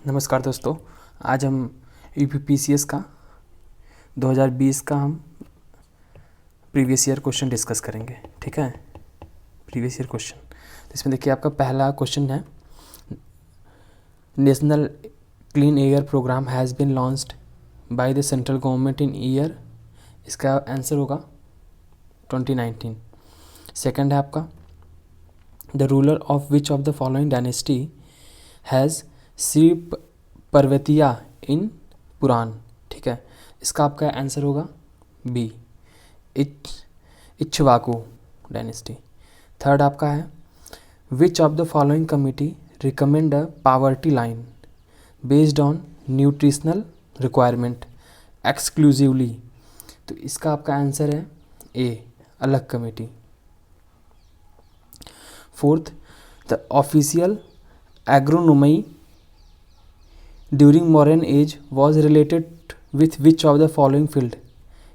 नमस्कार दोस्तों, आज हम यूपीपीसीएस का 2020 का हम प्रीवियस ईयर क्वेश्चन डिस्कस करेंगे। ठीक है, प्रीवियस ईयर क्वेश्चन। तो इसमें देखिए आपका पहला क्वेश्चन है, national clean air programme has been launched by the central government in year. इसका आंसर होगा 2019। सेकंड है आपका, the ruler of which of the following dynasty has Shri Parvatiya in Purana. ठीक है, इसका आपका आंसर होगा बी, इक्ष्वाकु डायनेस्टी। थर्ड आपका है, which of the following committee recommend a poverty line based on nutritional requirement exclusively. तो इसका आपका आंसर है A, Alagh committee. Fourth, the official agronomy during modern age was related with which of the following field.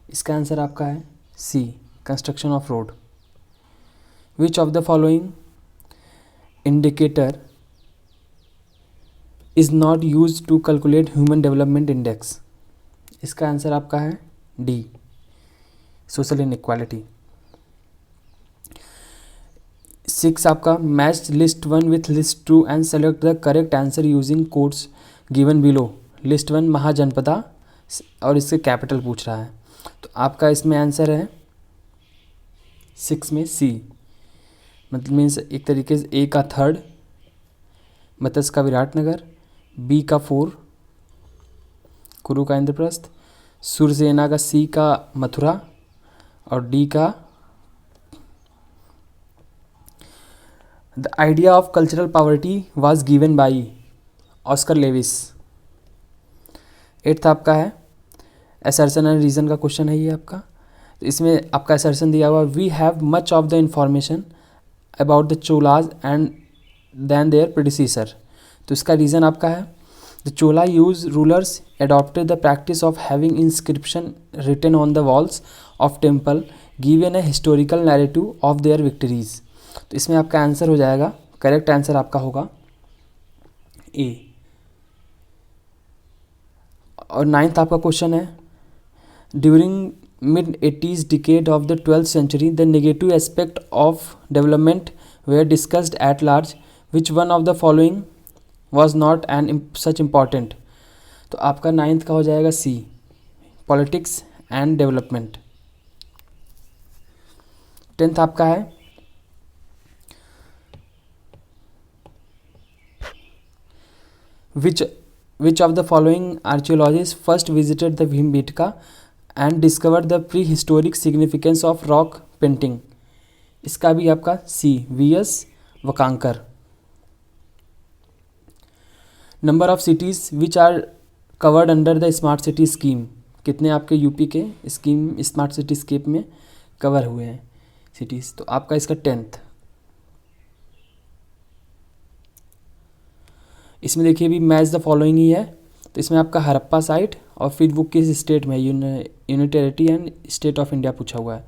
इसका answer आपका है C, construction of road. Which of the following indicator is not use to calculate human development index. इसका answer आपका है D, social inequality. 6 आपका, match list 1 with list 2 and select the correct answer using codes given below. List 1 Mahajanapada और इसके capital पूछ रहा है, तो आपका इसमें आंसर है 6 में सी, मतलब मीन्स एक तरीके से ए का 3rd, मत्स्य का विराटनगर, बी का 4 कुरु का इंद्रप्रस्थ, सुरसेना का सी का मथुरा और डी का the idea of cultural poverty was given by Oscar Lewis. 8th आपका है, असर्शन एंड रीजन का क्वेश्चन है ये आपका। तो इसमें आपका असर्शन दिया हुआ, we have much of the information about the Cholas and then their predecessor. तो इसका रीज़न आपका है, the Chola use rulers adopted the practice of having inscription written on the walls of temple given a historical narrative of their victories। तो इसमें आपका answer हो जाएगा, correct answer आपका होगा ए। और 9th आपका क्वेश्चन है, during mid-80s decade of the 12th century the negative aspect of development were discussed at large, which one of the following was not such important। तो आपका 9th का हो जाएगा सी, पॉलिटिक्स एंड डेवलपमेंट। 10th आपका है, which of the following archaeologists first visited the Bhimbetka and discovered the prehistoric significance of rock painting। इसका भी आपका C, V S. Wakankar. Number of cities which are covered under the smart city scheme. कितने आपके UP के scheme smart city scheme में cover हुए हैं cities. तो आपका इसका 10th। इसमें देखिए भी मैच द फॉलोइंग ही है, तो इसमें आपका हड़प्पा साइट और फिर वो किस स्टेट में, यूनिटेरिटी एंड स्टेट ऑफ इंडिया पूछा हुआ है।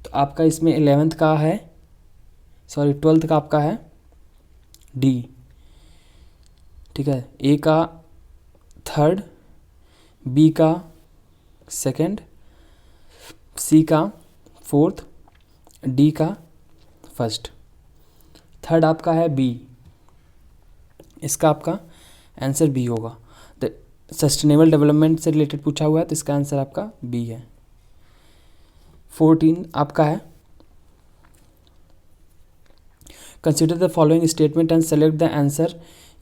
तो आपका इसमें 11th का है, सॉरी 12th का आपका है डी। ठीक है, ए का 3rd, बी का 2nd, सी का 4th, डी का 1st। 3rd आपका है बी, इसका आपका आंसर बी होगा। द सस्टेनेबल डेवलपमेंट से रिलेटेड पूछा हुआ है, तो इसका आंसर आपका बी है। 14 आपका है, consider the following statement and select the answer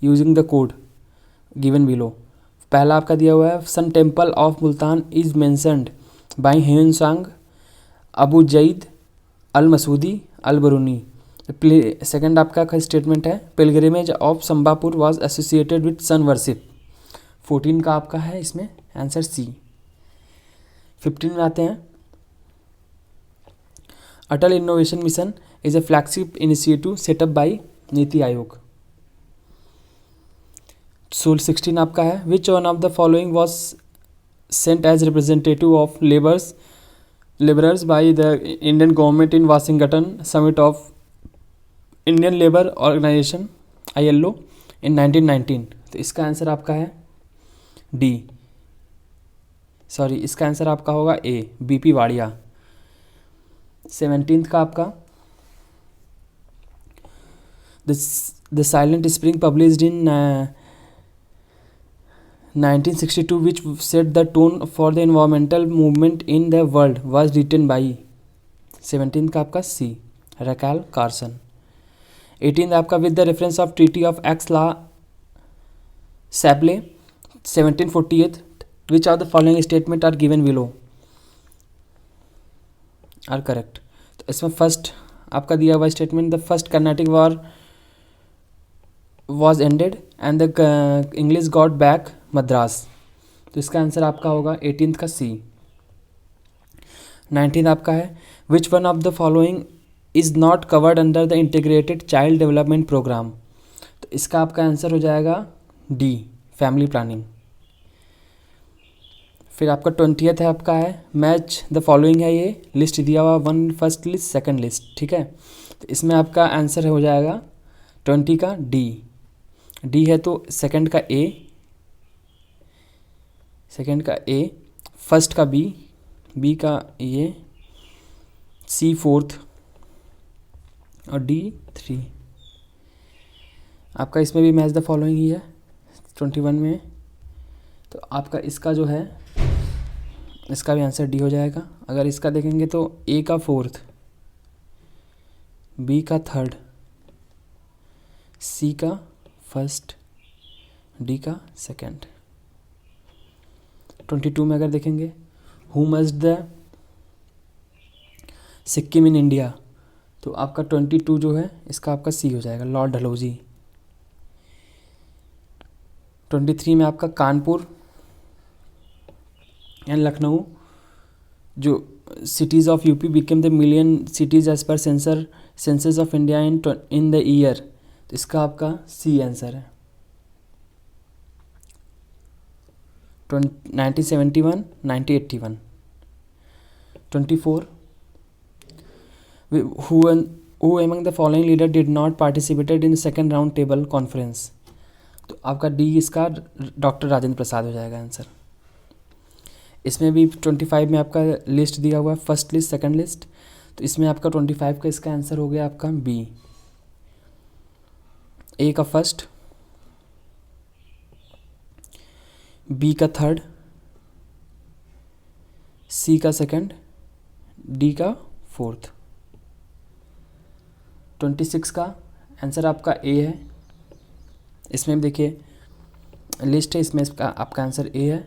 using the code given below. पहला आपका दिया हुआ है, sun temple of Multan is mentioned by Hiuen Tsang Abu Zaid Al Masudi Al Biruni. Second आपका स्टेटमेंट है, pilgrimage of Sambapur was associated with sun worship. 14 का आपका है इसमें आंसर सी। 15 में आते हैं, Atal innovation mission is a flagship initiative setup by NITI Aayog. 16 आपका है, which one of the following was sent as representative of labourers by the Indian government in Washington summit of Indian labour organisation ILO in 1919। तो इसका answer आपका है D, sorry इसका answer आपका होगा ए, BP Wadia. 17th का आपका the silent spring published in 1962 which set the tone for the environmental movement in the world was written by 17th का आपका सी, रैकेल कार्सन। 18th आपका with the reference of treaty of Aix la Chapelle 1748 which of the following statement are given below are correct। तो इसमें first आपका दिया हुआ statement, the first Carnatic war was ended and the English got back Madras. तो इसका answer आपका होगा 18th का सी। 19th आपका है which one of the following is not covered under the integrated child development programme. तो इसका आपका आंसर हो जाएगा डी, फैमिली प्लानिंग। फिर आपका 20th है आपका है मैच द फॉलोइंग है, ये लिस्ट दिया हुआ 1 फर्स्ट लिस्ट 2nd लिस्ट, ठीक है। तो इसमें आपका आंसर हो जाएगा 20 का डी, डी है तो सेकंड का ए, सेकंड का ए, फर्स्ट का बी, बी का ये, सी 4th और डी 3। आपका इसमें भी मैच द फॉलोइंग ही है 21 में। तो आपका इसका जो है इसका भी आंसर डी हो जाएगा। अगर इसका देखेंगे तो ए का 4th, बी का 3rd, सी का 1st, डी का 2nd। 22 में अगर देखेंगे who must the Sikkim in India, तो आपका 22 जो है इसका आपका सी हो जाएगा, लॉर्ड डलहौजी। 23 में आपका कानपुर एंड लखनऊ जो cities of UP became the million cities as पर census of India in the year. तो इसका आपका सी आंसर है। 1971, 1981। 24 who among the following leader did not participated in second round table conference। तो आपका डी इसका doctor Rajendra Prasad हो जाएगा आंसर। इसमें भी 25 में आपका लिस्ट दिया हुआ है, फर्स्ट लिस्ट 2nd लिस्ट। तो इसमें आपका 25 का इसका आंसर हो गया आपका बी, ए का 1st, बी का 3rd, सी का 2nd, डी का 4th। 26 का आंसर आपका ए है। इसमें देखिए लिस्ट है, इसमें इसका आपका आंसर ए है।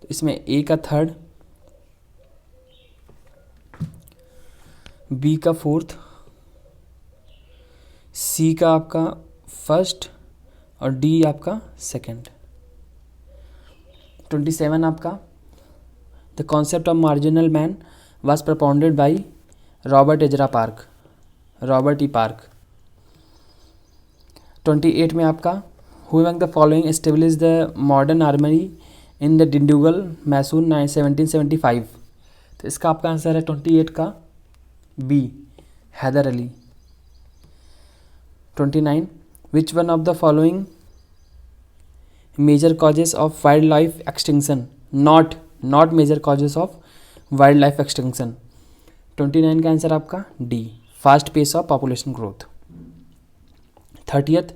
तो इसमें ए का 3rd, बी का 4th, सी का आपका 1st और डी आपका 2nd। 27 आपका the concept of marginal man was propounded by Robert Ezra Park, Robert E Park. 28 में आपका who among the following establish the modern armoury in the Dindigul Mysore 1775। तो इसका आपका आंसर है 28 का B, Hyder Ali. 29 which one of the following major causes of wildlife extinction, not major causes of wildlife extinction. 29 का answer आपका D, fast pace of population growth. 30th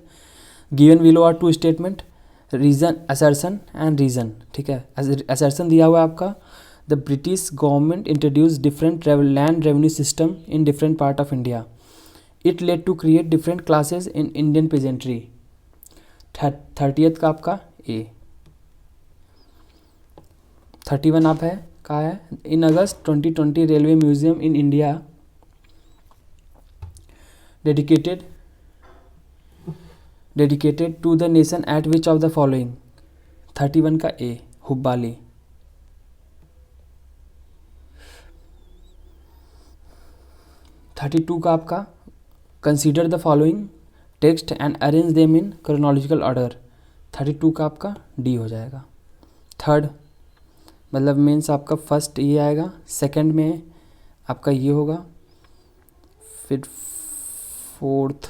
given below are 2 statement, reason assertion and reason, ठीक है। Assertion दिया हुआ है आपका the British government introduce different land revenue system in different part of India, it led to create different classes in Indian peasantry. 30th का आपका A. 31 आप है कहा है in August 2020 railway museum in India dedicated to the nation at which of the following. 31 का ए, हुब्बाली। 32 का आपका consider the following text and arrange them in chronological order. 32 का आपका डी हो जाएगा। 3rd मतलब मीन्स आपका फर्स्ट ये आएगा, 2nd में आपका ये होगा, फिर 4th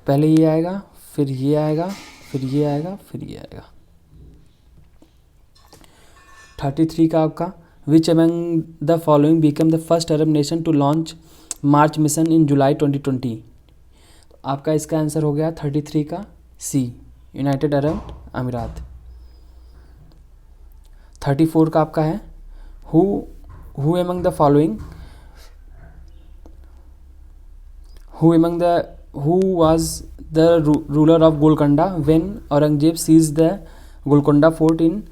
पहले ये आएगा, फिर ये आएगा, फिर ये आएगा, फिर ये आएगा। 33 का आपका which among the following become the first Arab nation to launch March mission in July 2020। आपका इसका आंसर हो गया 33 का सी, यूनाइटेड अरब अमीरात। 34 का आपका है who among the following who was the ruler of Golconda when Aurangzeb seize the Golconda fort in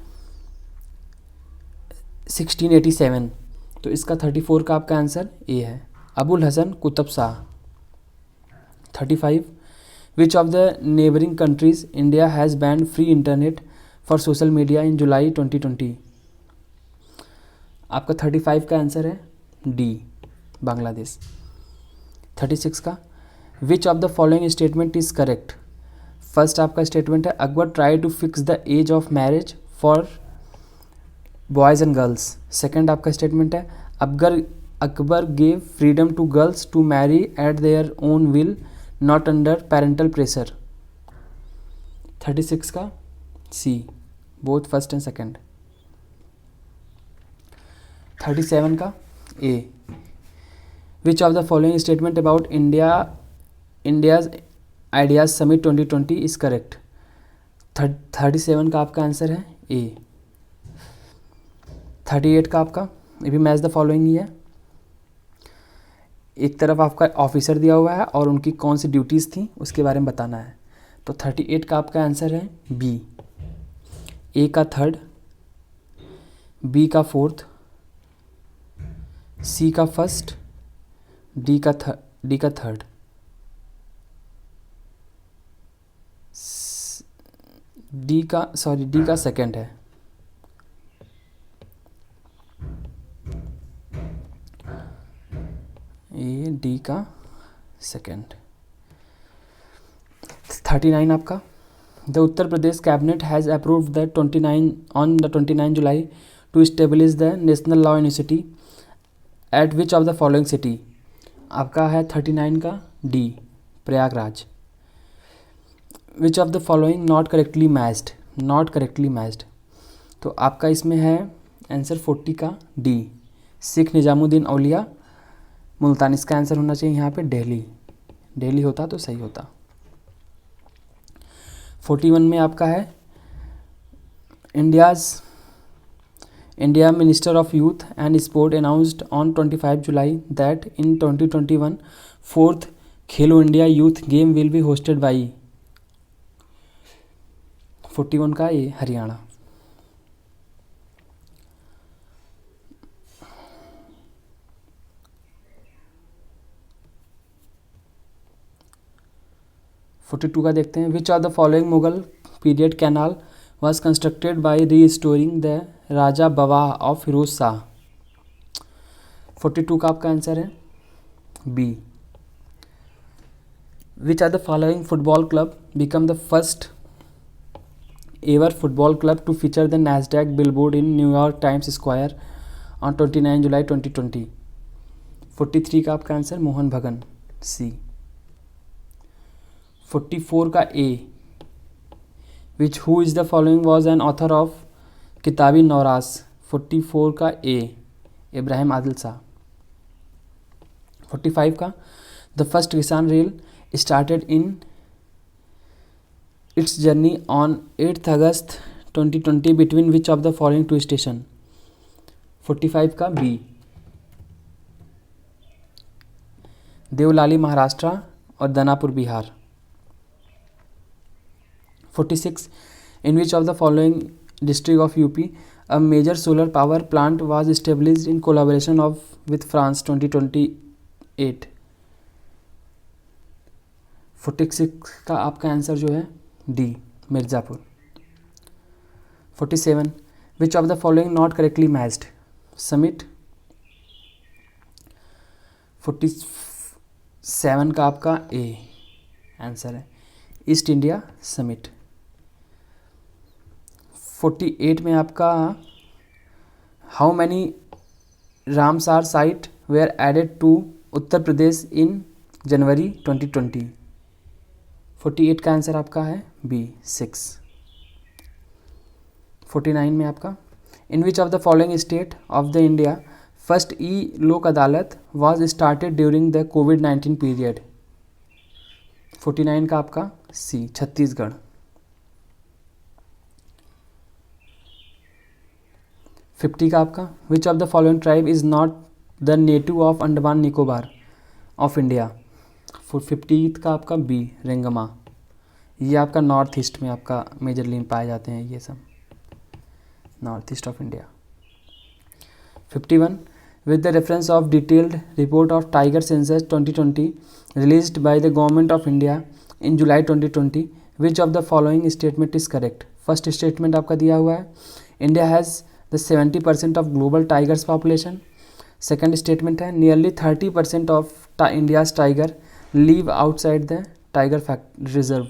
1687। तो इसका 34 का आपका आंसर ए है, Abul Hasan Qutub Shah. 35 which of the neighbouring countries India has banned free internet for social media in July 2020। आपका 35 का answer है D, Bangladesh. 36 का which of the following statement is correct. First आपका स्टेटमेंट है Akbar try to fix the age of marriage for boys and girls. Second आपका statement है Akbar gave freedom to girls to marry at their own will not under parental pressure. 36 का C, both first and second. 37 का A which of the following statement about India's ideas summit 2020 is correct. 37 का आपका answer है ए। 38 का आपका ये भी match the following ही है। एक तरफ आपका ऑफिसर दिया हुआ है और उनकी कौन सी ड्यूटीज़ थी उसके बारे में बताना है। तो 38 का आपका आंसर है बी, ए का थर्ड, बी का फोर्थ, सी का फर्स्ट, डी का थर्ड, डी का सेकंड है। ये डी का सेकंड। 39 आपका the Uttar Pradesh cabinet has approved the 29 July to establish the national law university at which of the following city. आपका है 39 का D, Prayagraj. Which of the following not correctly matched. तो आपका इसमें है आंसर 40 का डी, सिख निजामुद्दीन औलिया मुल्तान। इसका आंसर होना चाहिए यहाँ पे दिल्ली होता तो सही होता। 41 में आपका है India minister of youth and sport announced on 25 July that in 2021 4th Khelo India youth game will be hosted by. 41 का ये हरियाणा। 42 का देखते हैं which of the following Mughal period canal was constructed by restoring the Rajwah of Firoz Shah. 42 का आपका answer है B. Which are the following football club become the first ever football club to feature the Nasdaq billboard in New York times square on 29 जुलाई 2020। 43 का आपका answer Mohan बगान, C. 44 का A which who is the following was an author of Kitabi Nauras. 44 का ए इब्राहिम आदिल शाह। 45 का the first Kisan rail started in its journey on 8 August 2020 between which of the following two station. 45 का B Deolali Maharashtra और Danapur Bihar. 46 in which of the following district of UP a major solar power plant was established in collaboration with France 2028। 46 का आपका answer जो है D Mirzapur. 47 which of the following not correctly matched summit. 47 का आपका A answer है East India summit. 48 में आपका how many Ramsar site were added to Uttar Pradesh in January 2020। 48 का आंसर आपका है बी 6। 49 में आपका, in which of the following state of the India first E Lok Adalat was started during the कोविड-19 period. 49 का आपका सी छत्तीसगढ़। 50 का आपका, which of the following tribe is not the native of Andaman Nicobar of India. 50 का आपका बी रेंगमा। ये आपका नॉर्थ ईस्ट में आपका मेजरली पाए जाते हैं ये सब, north east of India. 51, with the reference of detailed report of tiger census 2020 released by the government of India in July 2020, which of the following statement is correct? First statement आपका दिया हुआ है, India has the 70% of global tigers population. Second statement है, nearly 30% of India's tiger live outside the tiger reserve.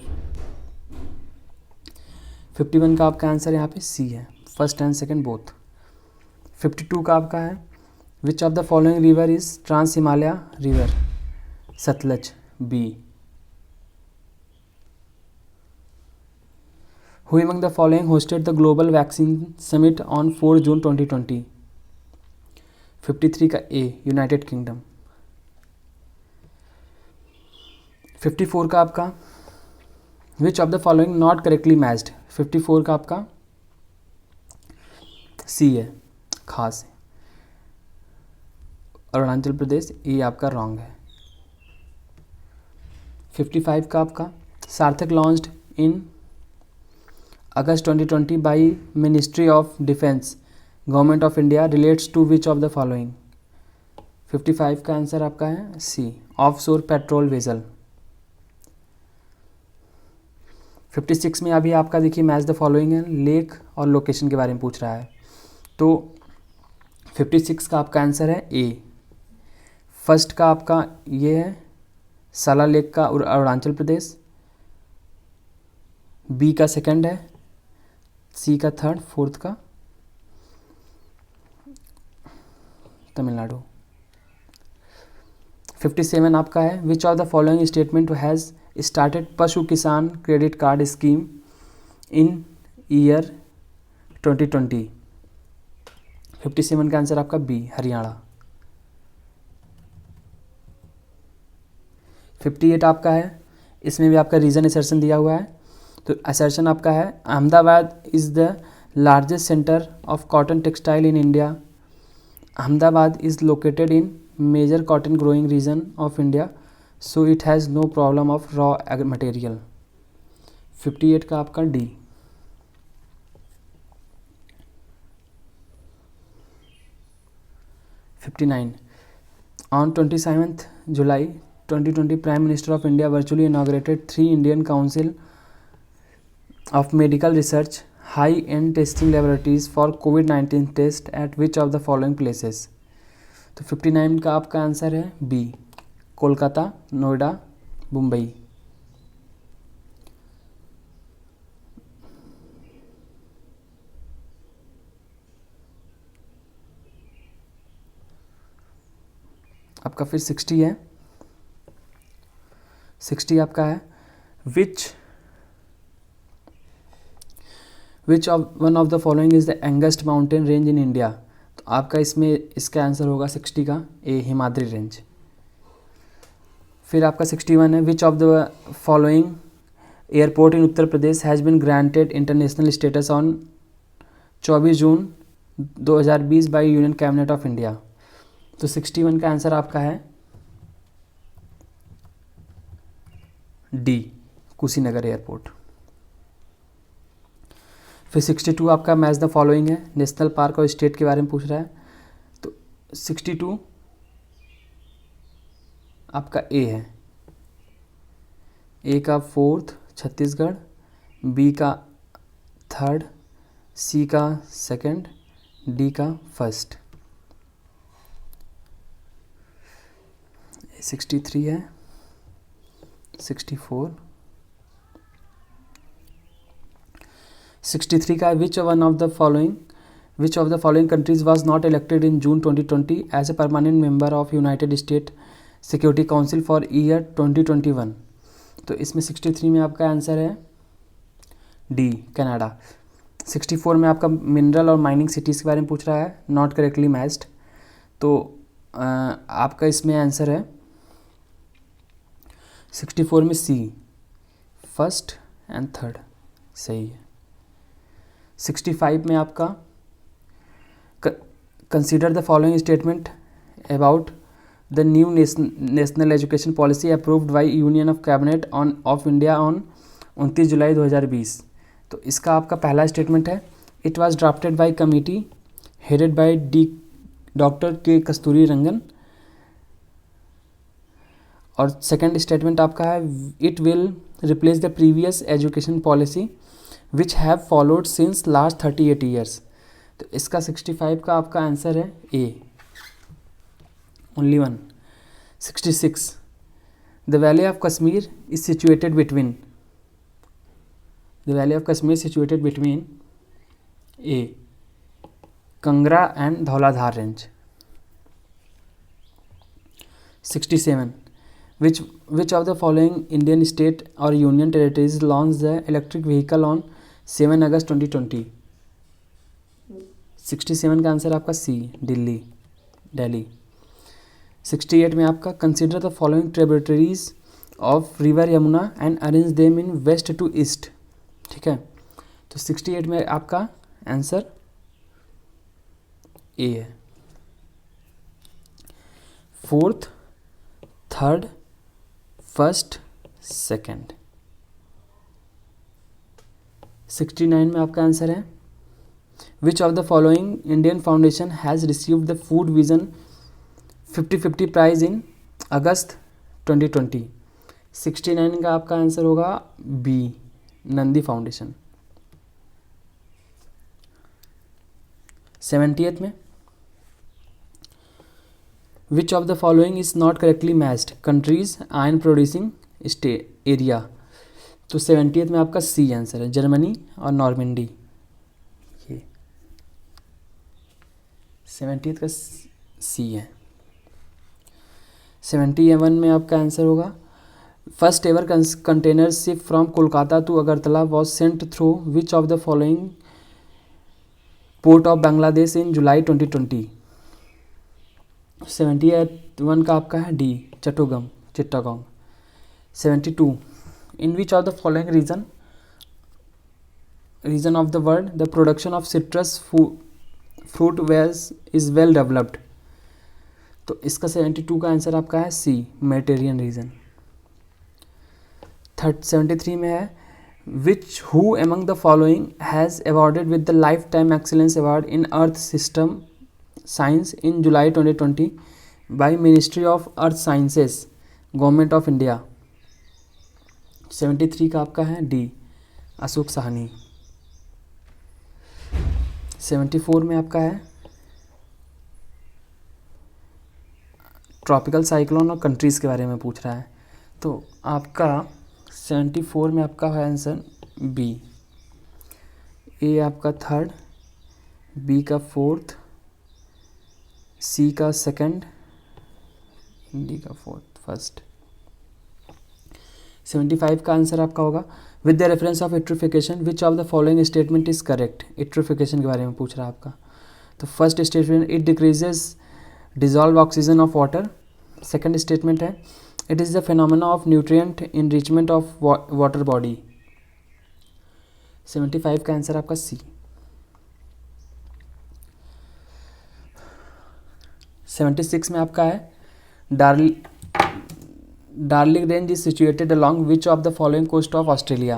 51 का आपका answer यहाँ पे सी है, फर्स्ट एंड सेकेंड बोथ। 52 का आपका है, which of the following river is trans Himalaya river. Sutlej B. Who among the following hosted the global vaccine summit on 4 June 2020। 53 का A United Kingdom. 54 का आपका, which of the following not correctly matched. 54 का आपका सी है, खास है, अरुणाचल प्रदेश, ये आपका रॉन्ग है। 55 का आपका, Sarthak launched in August 2020 by ministry of defence government of India relates to which of the following. 55 का आंसर आपका है सी ऑफशोर पेट्रोल वेसल। 56 में अभी आपका देखिए मैच द फॉलोइंग है, लेक और लोकेशन के बारे में पूछ रहा है, तो 56 का आपका आंसर है ए। फर्स्ट का आपका ये है साला लेक का अरुणाचल प्रदेश, बी का सेकंड है, सी का थर्ड, फोर्थ का तमिलनाडु। 57 आपका है, which of the following statement has started पशु किसान credit card scheme in year 2020। 57 का आंसर आपका बी हरियाणा। 58 आपका है, इसमें भी आपका रीजन असर्शन दिया हुआ है, तो असर्शन आपका है Ahmedabad is the largest centre of cotton textile in India. Ahmedabad is located in major cotton growing region of India, so it has no problem of raw material. 58 का आपका D. 59, on 27th July 2020 Prime Minister of India virtually inaugurated 3 Indian Council of Medical Research high-end testing laboratories for COVID-19 test at which of the following places। तो 59 का आपका answer है B Kolkata, Noida, Mumbai. आपका फिर 60 है, 60 आपका है, which of one of the following is the youngest mountain range in India. तो आपका इसमें इसका आंसर होगा 60 का ए हिमाद्री रेंज। फिर आपका 61 है, which of the following airport in Uttar Pradesh has been granted international status on 24 June 2020 by union cabinet of India. तो 61 का आंसर आपका है डी कुशीनगर एयरपोर्ट। फिर 62 आपका मैच द फॉलोइंग है, नेशनल पार्क और स्टेट के बारे में पूछ रहा है, तो 62 आपका ए है, ए का फोर्थ छत्तीसगढ़, बी का थर्ड, सी का सेकंड, डी का फर्स्ट। 63 है, 64, 63 का which of the following countries was not elected in June 2020 as a permanent member of United State security council for year 2021। तो इसमें 63 में आपका आंसर है डी, कनाडा। 64 में आपका मिनरल और माइनिंग सिटीज़ के बारे में पूछ रहा है, नॉट करेक्टली मैच्ड। तो आपका इसमें आंसर है 64 में सी, फर्स्ट एंड थर्ड सही है। 65 में आपका consider the following statement about the new national education policy approved by union of cabinet of India on 29 जुलाई 2020। तो इसका आपका पहला स्टेटमेंट है, it was drafted bye committee headed by doctor के कस्तूरी रंगन। और सेकंड स्टेटमेंट आपका है, it will replace the previous education policy which have followed since last 38 years. तो इसका 65 का आपका आंसर है ए, only one. 66, the valley of Kashmir is situated between, the valley of Kashmir situated between A, Kangra and Dhauladhar range. 67, which of the following Indian state or union territories launched the electric vehicle on 7 अगस्त 2020? 67 का answer आपका सी, दिल्ली। 68 में आपका consider the following tributaries of river Yamuna and arrange them in west to east. ठीक है, तो 68 में आपका answer A है। Fourth, third, first, second. 69 में आपका आंसर है, which of the following Indian foundation has received the food vision 50-50 prize in August 2020। 69 का आपका आंसर होगा बी, नंदी फाउंडेशन। 70th में, which of the following is not correctly matched countries iron producing area. तो 70th में आपका C answer है, Germany और Normandy. ये 70th का सी है। 71 में आपका आंसर होगा, first ever container ship from Kolkata to Agartala was sent through which of the following port of Bangladesh in July 2020। 71 का आपका है D, Chittagong. 72, in which of the following region of the world the production of citrus fruit is well developed. तो इसका 72 का answer आपका है सी, Mediterranean reason. 73 में है, which who among the following has awarded with the life time excellence award in earth system science in July 2020 by ministry of earth sciences, government of India. 73 का आपका है डी, अशोक साहनी। 74 में आपका है, ट्रॉपिकल साइक्लोन और countries के बारे में पूछ रहा है। तो आपका 74 में आपका है आंसर बी, ए आपका थर्ड, बी का फोर्थ, सी का सेकंड, डी का फर्स्ट। 75 का आंसर आपका होगा, with the reference of eutrophication which of the following statement is correct. Eutrophication के बारे में पूछ रहा है आपका। तो first statement, it decreases dissolve oxygen of water. Second statement है, it is the phenomena of nutrient enrichment of water body. 75 का आंसर आपका सी। 76 में आपका है, Darling range is situated along which of the following coast of Australia.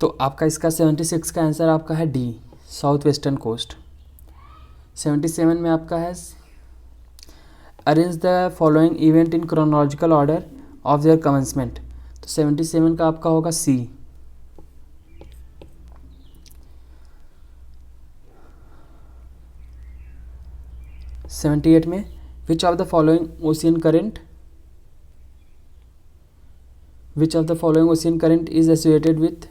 तो आपका इसका 76 का आंसर आपका है डी, साउथ वेस्टर्न कोस्ट। 77 में आपका है, arrange the following event in chronological order of their commencement. तो 77 का आपका होगा सी। 78 में, which of the following ocean current is associated with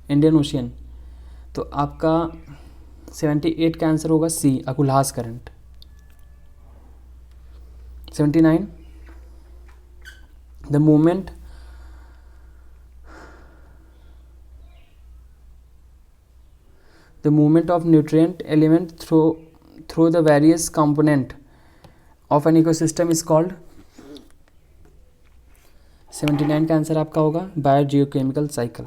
Indian ocean. तो आपका 78 का आंसर होगा C, Agulhas current. 79, the movement the movement of nutrient element through the various component of an ecosystem is called. 79 का answer आपका होगा biogeochemical cycle.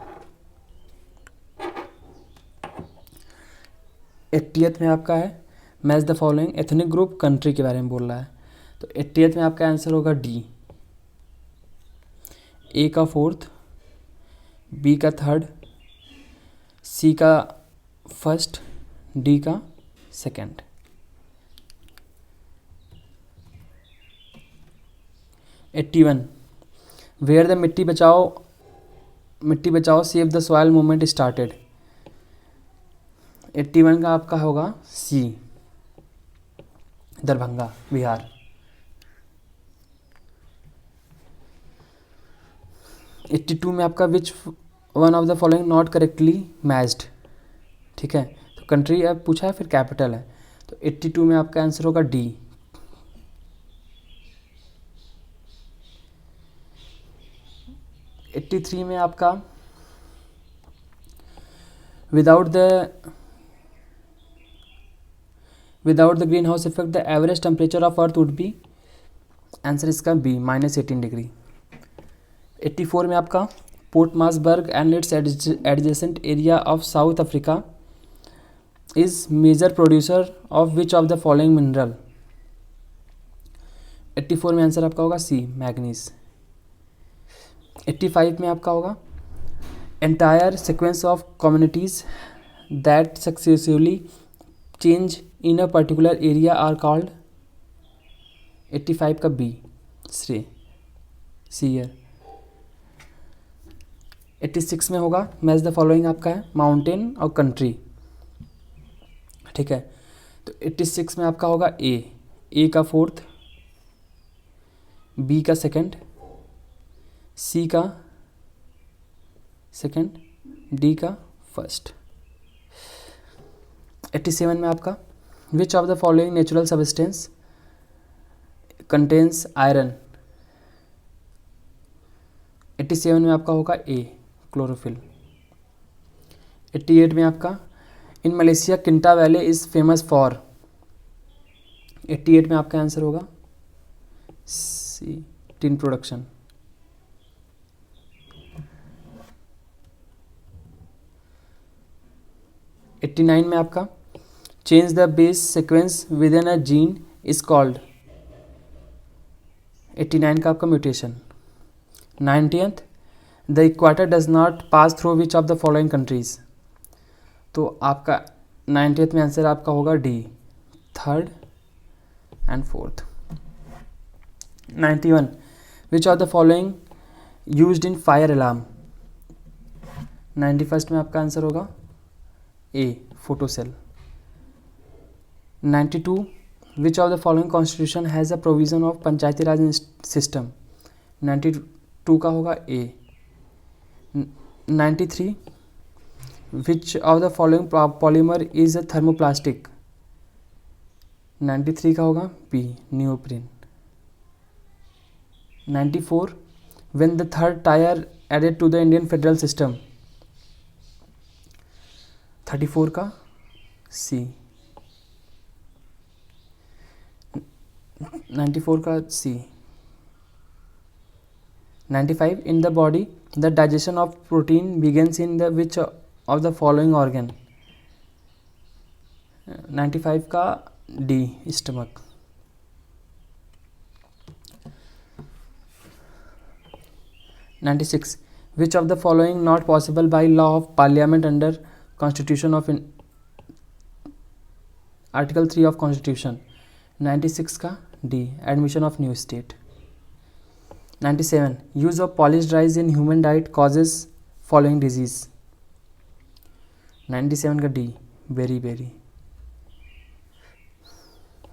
80th में आपका है match the following ethnic group country के बारे में बोल रहा है। तो 80th में आपका आंसर होगा डी, ए का 4th, बी का 3rd, सी का 1st, डी का 2nd। 81 वेयर द मिट्टी बचाओ save the soil movement started. 81 का आपका होगा सी, दरभंगा बिहार। 82 में आपका विच one of the following not correctly matched. ठीक है, तो कंट्री अब पूछा है, फिर कैपिटल है, तो 82 में आपका आंसर होगा डी। 83 में आपका without the green house effect the average temperature of earth would be, answer इसका बी -18 डिग्री। 84 में आपका port Masberg and its adjacent area of South Africa is major producer of which of the following mineral. 84 में answer आपका होगा सी, manganese. 85 में आपका होगा entire sequence of communities that successively change in a particular area are called. 85 का B, shear. 86 में होगा match the following आपका है माउंटेन और कंट्री। ठीक है, तो 86 में आपका होगा ए का 4th, बी का 2nd, सी का 2nd, डी का 1st। 87 में आपका which of the following natural substance contains iron. 87 में आपका होगा ए, क्लोरोफिल। 88 में आपका in Malaysia Kinta valley is famous for. 88 में आपका आंसर होगा सी, टिन प्रोडक्शन। 89 में आपका change the base sequence within a gene is called. 89 का आपका mutation. 90th the equator does not pass through which of the following countries. तो आपका 90th में आंसर आपका होगा D, 3rd and 4th। 91 which of the following used in fire alarm. 91st में आपका answer होगा A, photocell. 92 which of the following constitution has a provision of panchayati raj system. 92 का होगा ए। 93 विच of the following polymer is a thermoplastic. 93 का होगा B, neoprene. 94 when the 3rd tier added to the Indian federal system। 34 का सी, 94 का सी। 95 in the body the digestion of protein begins in the which of the following organ। 95 का D, stomach. 96 which of the following not possible by law of parliament under constitution of article 3 of constitution। 96 का D, admission of new state। 97 use of polished rice in human diet causes following disease। 97 का D, beriberi।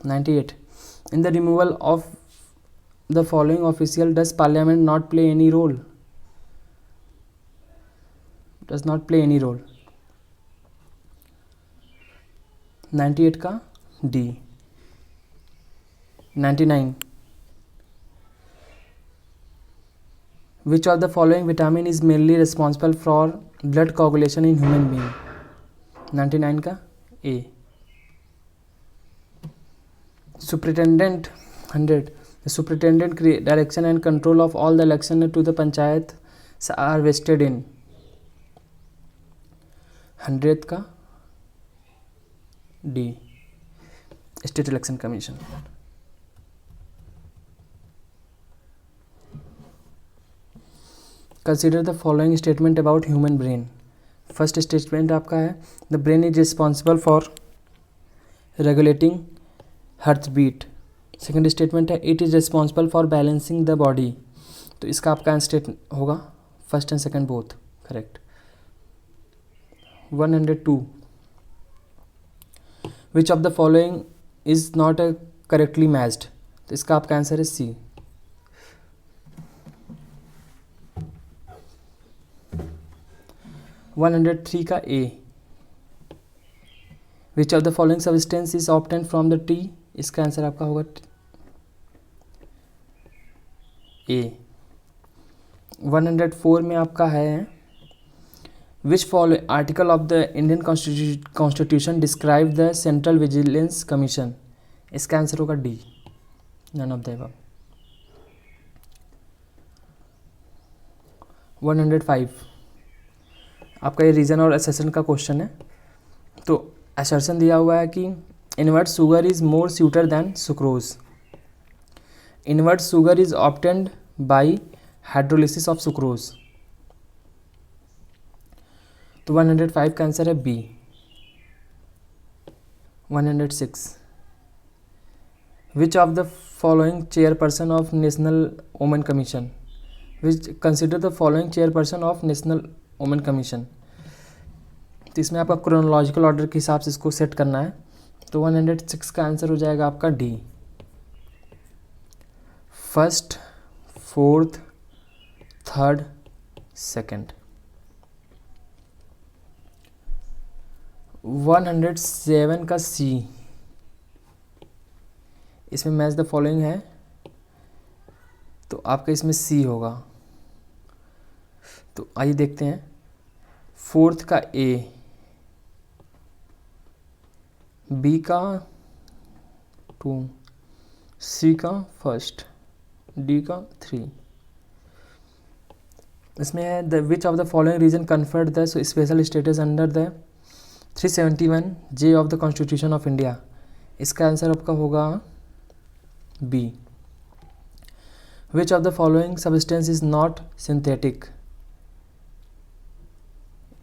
98 in the removal of the following official does parliament not play any role। does not play any role। 98 का D. 99 which of the following vitamin is mainly responsible for blood coagulation in human being। 99 का A. Superintendent 100, the superintendent direction and control of all the election to the panchayat are vested in 100 का D, state election commission. Consider the following statement about human brain. First statement आपका है the brain is responsible for regulating heart beat. Second statement है it is responsible for balancing the body. तो इसका आपका answer होगा first and second both correct. 102 which of the following is not correctly matched. तो इसका आपका answer है C. 103 का A. Which of the following substance is obtained from the tree. इसका आंसर आपका होगा ए। 104 में आपका है which follow article of the Indian constitution describe the central vigilance commission. इसका आंसर होगा D, none of the above. 105 आपका ये रीजन और असर्शन का क्वेश्चन है। तो असर्शन दिया हुआ है कि invert sugar is more sweeter than sucrose. Invert sugar is obtained by hydrolysis of sucrose. तो 105 का आंसर है B. 106 which of the following chairperson of national women commission. Which consider the following chairperson of national women commission. तो इसमें आपका chronological order के हिसाब से इसको सेट करना है। तो 106 का आंसर हो जाएगा आपका D, first, fourth, third, second. 107 का सी। इसमें मैच द फॉलोइंग है तो आपका इसमें सी होगा। तो आइए देखते हैं। फोर्थ का ए, बी का 2, सी का फर्स्ट, डी का 3। इसमें है the which of the following region conferred the special status under the 371 J of the constitution of India. इसका आंसर आपका होगा B. Which of the following substance is not synthetic.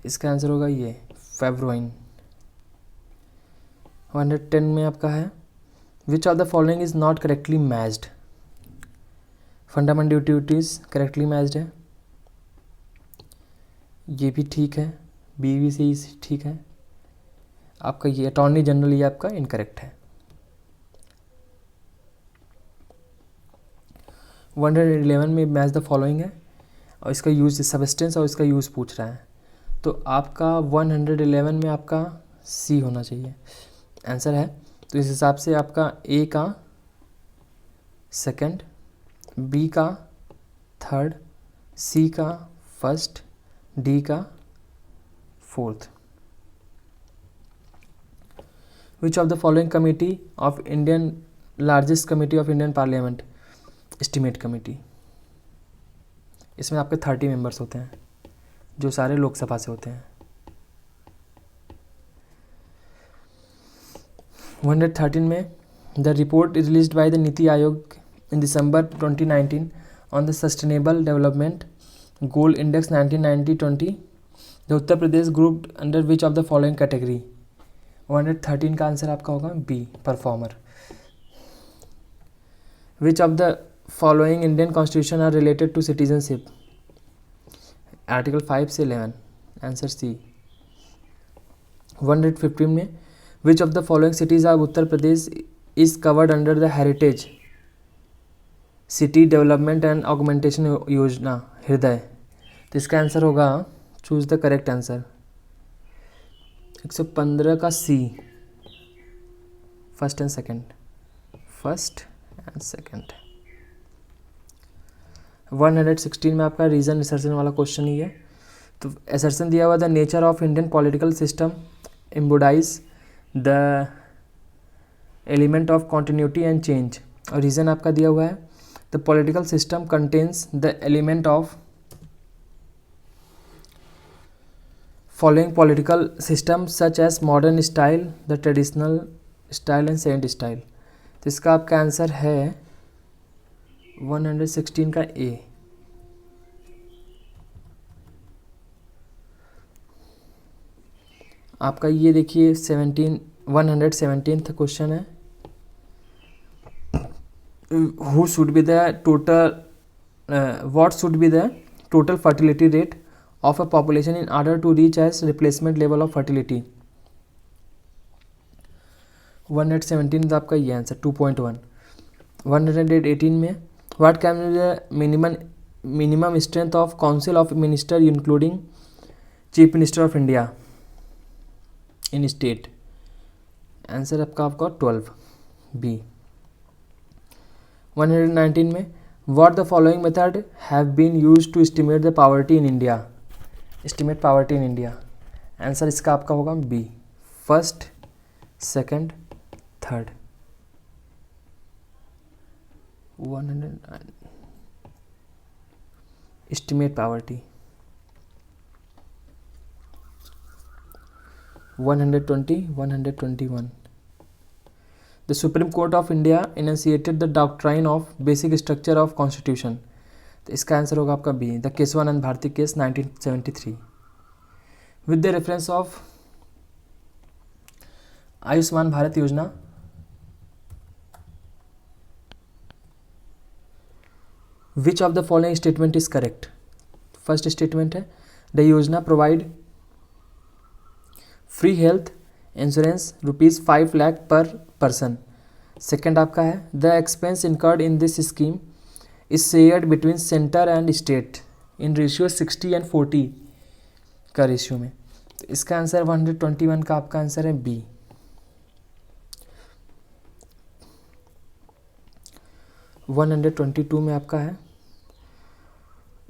इसका answer होगा ये fibroin. 110 में आपका है which of the following is not correctly matched. Fundamental duties correctly matched है, ये भी ठीक है, बी भी सही ठीक है। आपका ये अटॉर्नी जनरल ये आपका इनकरेक्ट है। 111 में मैच द फॉलोइंग है और इसका यूज सब्सटेंस और इसका यूज़ पूछ रहा है। तो आपका 111 में आपका सी होना चाहिए आंसर है। तो इस हिसाब से आपका ए का सेकंड, बी का थर्ड, सी का फर्स्ट, डी का fourth. Which of the following committee of Indian largest committee of Indian parliament. Estimate committee. इसमें आपके 30 मेंबर्स होते हैं जो सारे लोकसभा से होते हैं। 113 में the report is released by the Niti Aayog in December 2019 on the sustainable development goal index 1990-20 the Uttar Pradesh group under which of the following category. 113 का आंसर आपका होगा B, performer. Which of the following Indian constitution are related to citizenship. Article 5 से 11 answer C. 115 में which of the following cities of Uttar Pradesh is covered under the heritage city development and augmentation योजना हृदय। तो इसका answer होगा choose the correct answer 115 का C, first and second, first and second. 116 में आपका रीजन असर्शन वाला क्वेश्चन ही है। तो असर्शन दिया हुआ the nature of Indian political system embodies the element of continuity and change. और रीज़न आपका दिया हुआ है the political system contains the element of following political system such as modern style, the traditional style and saint style। तो इसका आपका answer है 116 का ए। आपका ये देखिए 117th क्वेश्चन है, who should be the total what should be the total fertility rate of a population in order to reach as replacement level of fertility। 117 तो आपका ये आंसर 2.1। 118 में what can be the minimum strength of council of minister including chief minister of India in state. Answer आपका 12 B. 119 में what the following method have been used to estimate the poverty in India. Estimate poverty in India. Answer इसका आपका होगा B, first, second, third. 109 estimate poverty. 120 121 the supreme court of India initiated the doctrine of basic structure of constitution. तो इसका answer होगा आपका B, the Kesavananda Bharati case 1973। With the reference of Ayushman Bharat Yojana, which of the following statement is correct. First statement है the Yojana provide free health insurance ₹5 lakh per person. Second आपका है the expense incurred in this scheme is shared between centre and state in ratio 60:40 का ratio में। तो इसका answer 121 का आपका answer है बी। 122 में आपका है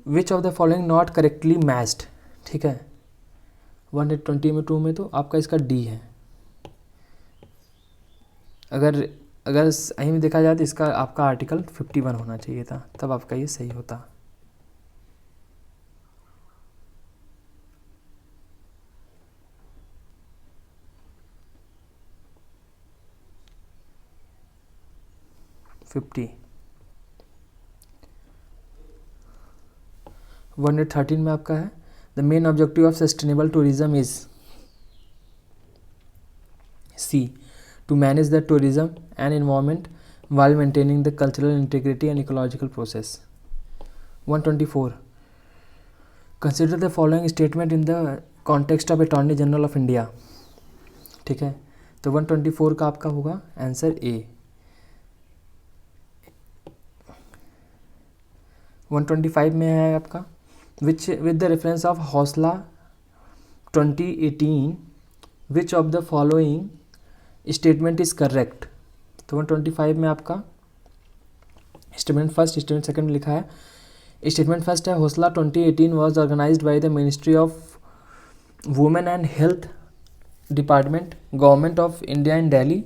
which of the following not correctly matched. ठीक है, 122 में तो आपका इसका डी है। अगर सही में देखा जाए तो इसका आपका आर्टिकल 51 होना चाहिए था, तब आपका ये सही होता। फिफ्टी 113 में आपका है the main objective of sustainable tourism is C to manage the tourism and environment while maintaining the cultural integrity and ecological process। 124 consider the following statement in the context of Attorney General of India। ठीक है, तो 124 का आपका होगा answer A. 125 में है आपका which with the reference of हौसला 2018 विच of the following statement is correct. तो 125 में आपका स्टेटमेंट फर्स्ट, स्टेटमेंट सेकंड लिखा है। स्टेटमेंट फर्स्ट है Hausla 2018 was organised by the ministry of women and health department government of India in Delhi.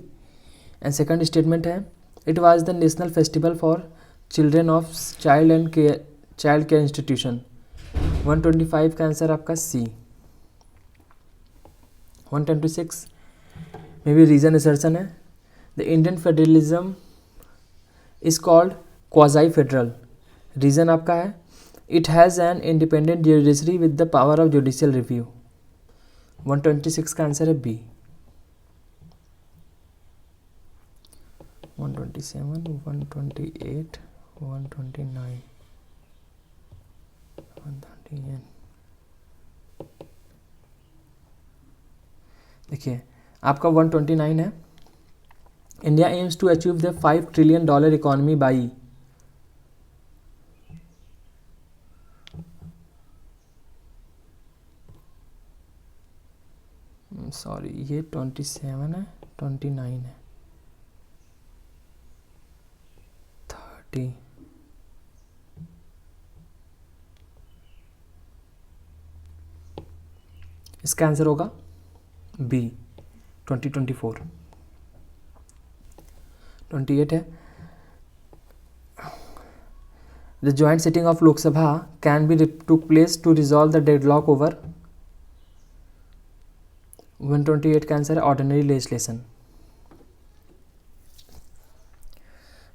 And second statement है it was the national festival for children of child care institution. 125 का answer आपका C. 126 में भी reason assertion है the Indian federalism is called quasi federal. Reason आपका है it has an independent judiciary with the power of judicial review. 126 का answer है B. 127 128 129 138 देखिए आपका 129 है India aims to achieve the $5 trillion economy by. Sorry ये 27 है, 29 है, 30। इसका आंसर होगा बी। 2024। 28 है, the joint sitting of Lok Sabha can be took place to resolve the deadlock over. 128 का आंसर है ordinary legislation.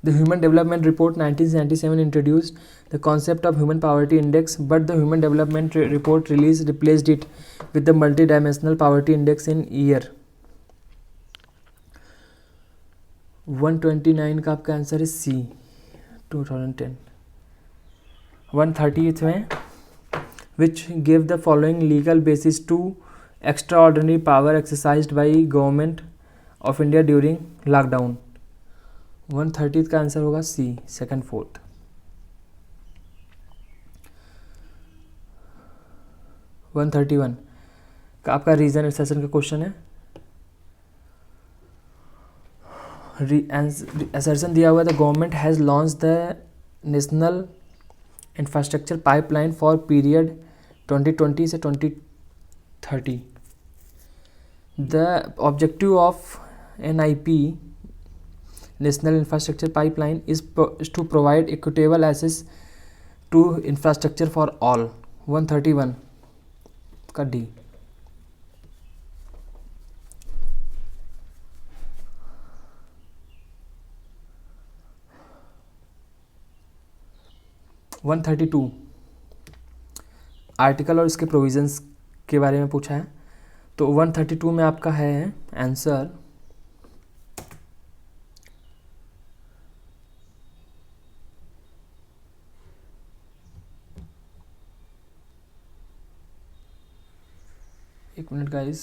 The Human Development Report 1977 introduced the concept of Human Poverty Index, but the Human Development Report release replaced it with the Multidimensional Poverty Index in year। 129 का आपका answer है सी, 2010। 130 में which gave the following legal basis to extraordinary power exercised by Government of India during lockdown। 130 का answer होगा सी, second fourth. 131 का आपका reason session का question है। असर्शन दिया हुआ है, the government has launch the national infrastructure pipeline for period 2020 से 2030। The objective of NIP National Infrastructure Pipeline is to provide equitable access to infrastructure for all। 131 का D. 132 article और इसके provisions के बारे में पूछा है। तो 132 में आपका है आंसर एक मिनट गाइस,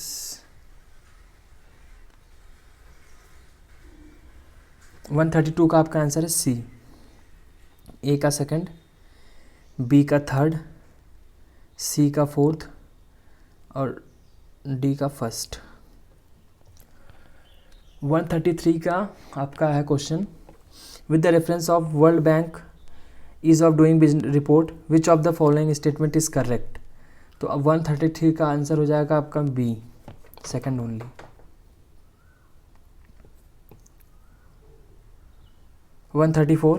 132 का आपका आंसर है सी, ए का सेकंड, बी का थर्ड, सी का फोर्थ और डी का फर्स्ट। 133 का आपका है question, with the reference of world bank ease of doing business report which of the following statement is correct. तो अब 133 का आंसर हो जाएगा आपका B, second only. 134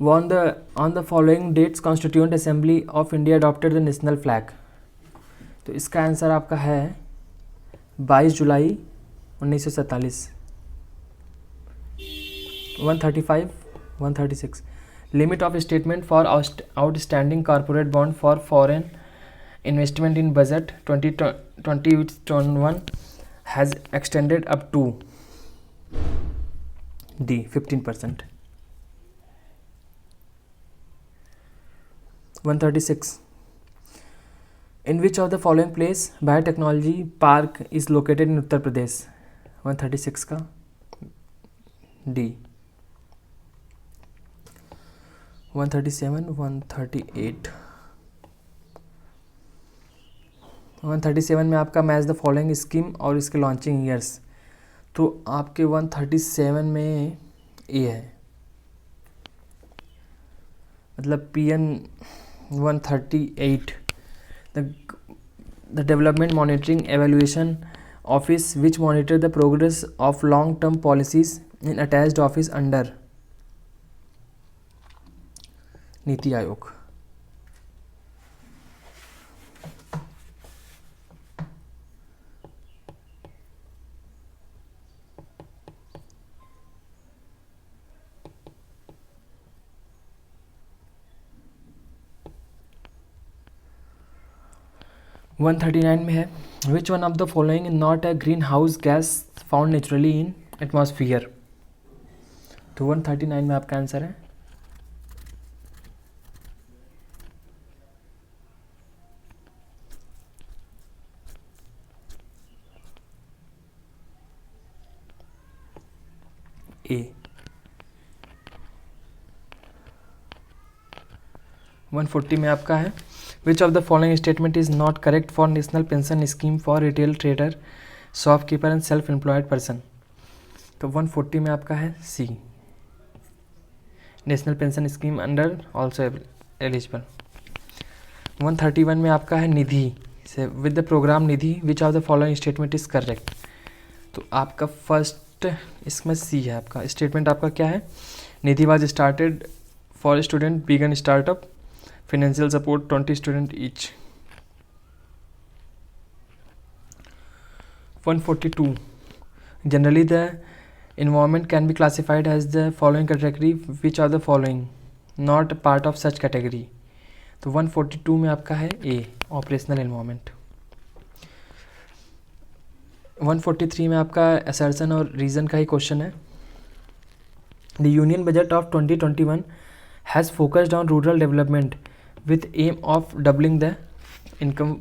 on the following dates Constituent Assembly of India adopted the national flag। तो इसका answer आपका है 22 जुलाई 1947। 135 136 limit of statement for outstanding corporate bond for foreign investment in budget 2021 has extended up to D 15%। 136 in which of the following place biotechnology park is located in Uttar Pradesh। 136 का D। 137 138 137 में आपका match the following scheme और इसके launching years. तो आपके 137 में ए है, मतलब PN 138 the development monitoring evaluation office which monitor the progress of long term policies in attached office under NITI Aayog. 139 में है, which one of the following not a green house gas found naturally in atmosphere. तो 139 में आपका answer है ए। 140 में आपका है, which of the following statement is not correct for national pension scheme for retail trader shopkeeper and self employed person. तो 140 में आपका है C, national pension scheme under also eligible. 131 में आपका है निधि से with the programme Nidhi which of the following statement is correct. तो आपका फर्स्ट इसमें सी है, आपका स्टेटमेंट आपका क्या है, Nidhi was started for student begin startup financial support 20 student each. 142 generally the environment can be classified as the following category, which are the following not part of such category। तो 142 में आपका है ए ऑपरेशनल एनवायरनमेंट। 143 में आपका assertion और reason का ही question है। The union budget of 2021 has focused on rural development with aim of doubling the income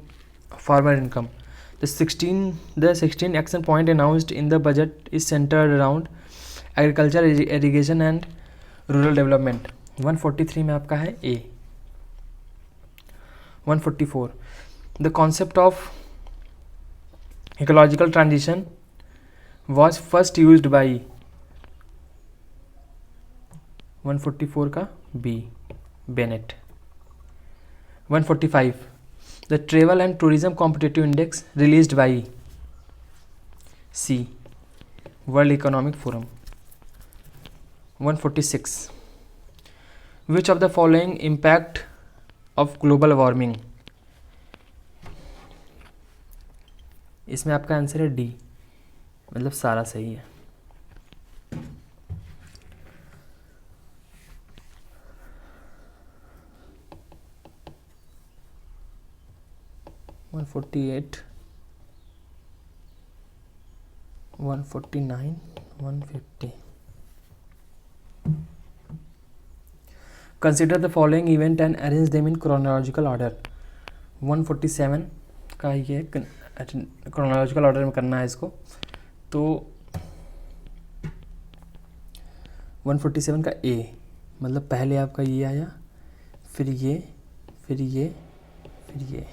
farmer income. The 16 action point announced in the budget is centered around agriculture, irrigation and rural development। 143 में आपका है A। 144 the concept of ecological transition was first used by। 144 का B Bennett। 145 the travel and tourism competitive index released by C World Economic Forum। 146 which of the following impact of global warming। इसमें आपका answer है D, मतलब सारा सही है। One 148 149 150 Consider the following event and arrange them in chronological order। 147 का ये chronological order में करना है इसको। तो 147 का A मतलब पहले आपका ये आया, फिर ये, फिर ये, फिर ये।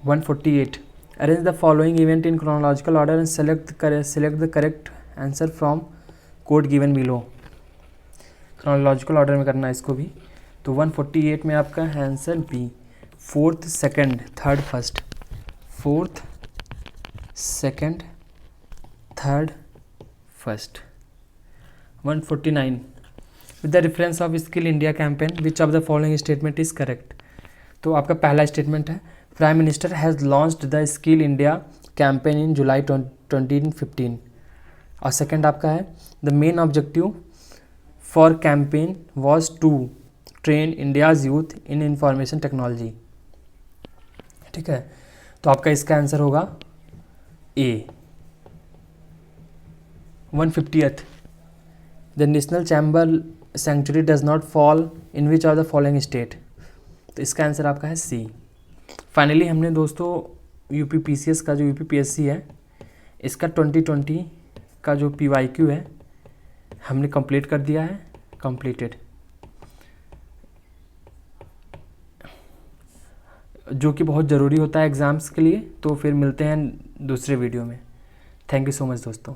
148 arrange the following event in chronological order and select the correct answer from code given below। chronological order में करना है इसको भी। तो 148 में आपका answer B, fourth second third first, fourth second third first. 149 with the reference of skill India campaign which of the following statement is correct। तो आपका पहला स्टेटमेंट है prime minister has launched the skill India campaign in July 2015। और second आपका है the main objective for campaign was to train India's youth in information technology. ठीक है, तो आपका इसका आंसर होगा A. 150th the national chamber century does not fall in which are the following state. तो इसका आंसर आपका है सी। फाइनली हमने दोस्तों यूपी पीसीएस का जो यूपी पीएससी है इसका 2020 का जो पीवाईक्यू है हमने कंप्लीट कर दिया है, कंप्लीटेड, जो कि बहुत ज़रूरी होता है एग्ज़ाम्स के लिए। तो फिर मिलते हैं दूसरे वीडियो में। थैंक यू सो मच दोस्तों।